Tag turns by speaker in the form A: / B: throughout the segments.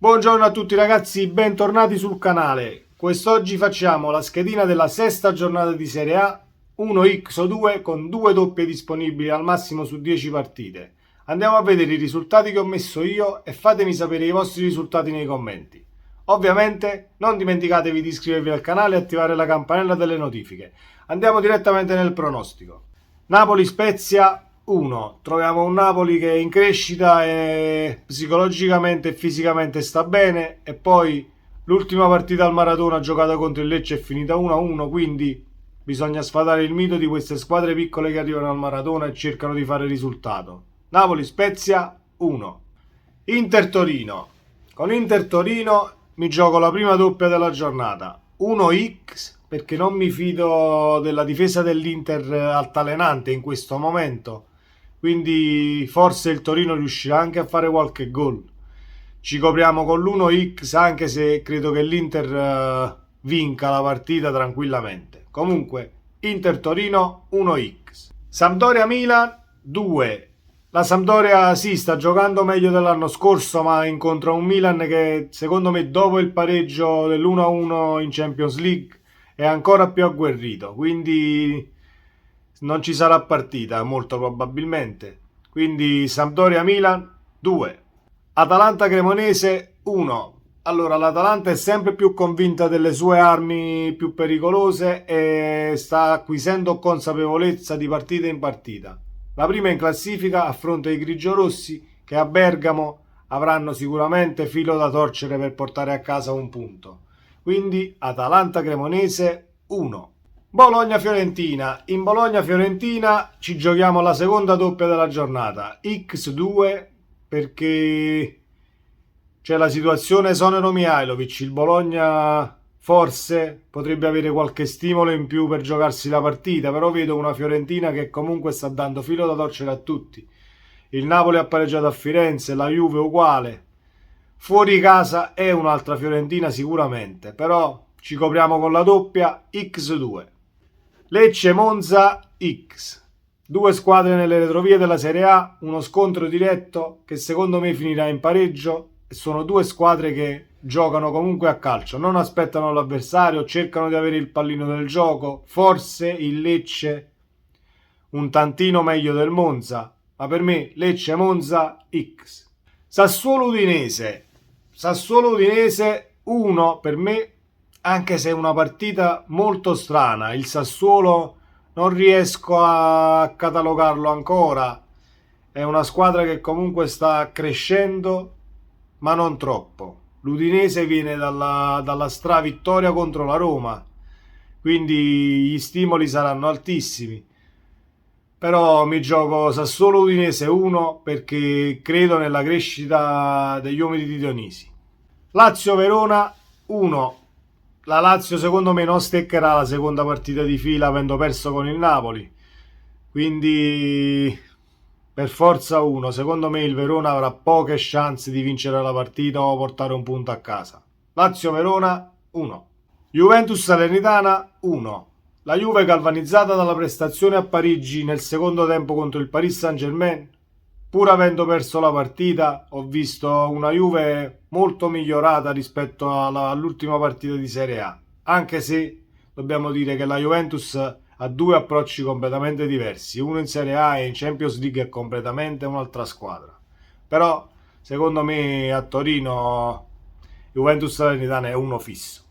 A: Buongiorno a tutti ragazzi, bentornati sul canale. Quest'oggi facciamo la schedina della sesta giornata di Serie A 1x2 con 2 doppie disponibili al massimo su 10 partite. Andiamo a vedere i risultati che ho messo io e fatemi sapere i vostri risultati nei commenti. Ovviamente non dimenticatevi di iscrivervi al canale e attivare la campanella delle notifiche. Andiamo direttamente nel pronostico. Napoli-Spezia 1. Troviamo un Napoli che è in crescita e psicologicamente e fisicamente sta bene, e poi l'ultima partita al Maratona giocata contro il Lecce è finita 1-1, quindi bisogna sfatare il mito di queste squadre piccole che arrivano al Maratona e cercano di fare risultato. Napoli-Spezia 1. Inter-Torino. Con Inter-Torino mi gioco la prima doppia della giornata 1x, perché non mi fido della difesa dell'Inter altalenante in questo momento, quindi forse il Torino riuscirà anche a fare qualche gol. Ci copriamo con l'1x, anche se credo che l'Inter vinca la partita tranquillamente. Comunque Inter-Torino 1x. Sampdoria-Milan 2. La Sampdoria sì, sta giocando meglio dell'anno scorso, ma incontra un Milan che secondo me dopo il pareggio dell'1-1 in Champions League è ancora più agguerrito, quindi non ci sarà partita molto probabilmente. Quindi Sampdoria-Milan 2. Atalanta-Cremonese 1. Allora, l'Atalanta è sempre più convinta delle sue armi più pericolose e sta acquisendo consapevolezza di partita in partita. La prima in classifica affronta i grigiorossi, che a Bergamo avranno sicuramente filo da torcere per portare a casa un punto. Quindi Atalanta-Cremonese 1. Bologna-Fiorentina. In Bologna-Fiorentina ci giochiamo la seconda doppia della giornata x2, perché c'è la situazione esonero Mihajlovic. Il Bologna forse potrebbe avere qualche stimolo in più per giocarsi la partita, però vedo una Fiorentina che comunque sta dando filo da torcere a tutti. Il Napoli ha pareggiato a Firenze, la Juve uguale. Fuori casa è un'altra Fiorentina sicuramente, però ci copriamo con la doppia x2. Lecce-Monza x. Due squadre nelle retrovie della Serie A, uno scontro diretto che secondo me finirà in pareggio. Sono due squadre che giocano comunque a calcio, non aspettano l'avversario, cercano di avere il pallino del gioco. Forse il Lecce un tantino meglio del Monza, ma per me Lecce-Monza x. Sassuolo-Udinese. Sassuolo-Udinese 1 per me, anche se è una partita molto strana. Il Sassuolo non riesco a catalogarlo ancora, è una squadra che comunque sta crescendo ma non troppo. L'Udinese viene dalla stravittoria contro la Roma, quindi gli stimoli saranno altissimi, però mi gioco Sassuolo-Udinese 1 perché credo nella crescita degli uomini di Dionisi. Lazio-Verona 1. La Lazio secondo me non steccherà la seconda partita di fila avendo perso con il Napoli, quindi per forza 1. Secondo me il Verona avrà poche chance di vincere la partita o portare un punto a casa. Lazio-Verona 1. Juventus-Salernitana 1. La Juve galvanizzata dalla prestazione a Parigi nel secondo tempo contro il Paris Saint-Germain. Pur avendo perso la partita, ho visto una Juve molto migliorata rispetto all'ultima partita di Serie A, anche se dobbiamo dire che la Juventus ha due approcci completamente diversi, uno in Serie A e in Champions League è completamente un'altra squadra. Però secondo me a Torino Juventus Salernitana è uno fisso.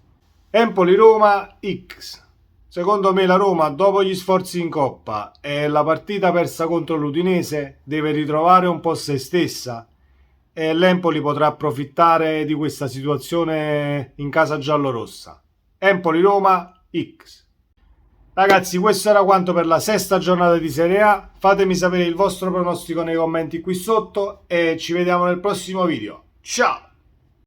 A: Empoli-Roma x. Secondo me la Roma, dopo gli sforzi in Coppa e la partita persa contro l'Udinese, deve ritrovare un po' se stessa e l'Empoli potrà approfittare di questa situazione in casa giallorossa. Empoli-Roma x. Ragazzi, questo era quanto per la sesta giornata di Serie A. Fatemi sapere il vostro pronostico nei commenti qui sotto e ci vediamo nel prossimo video. Ciao!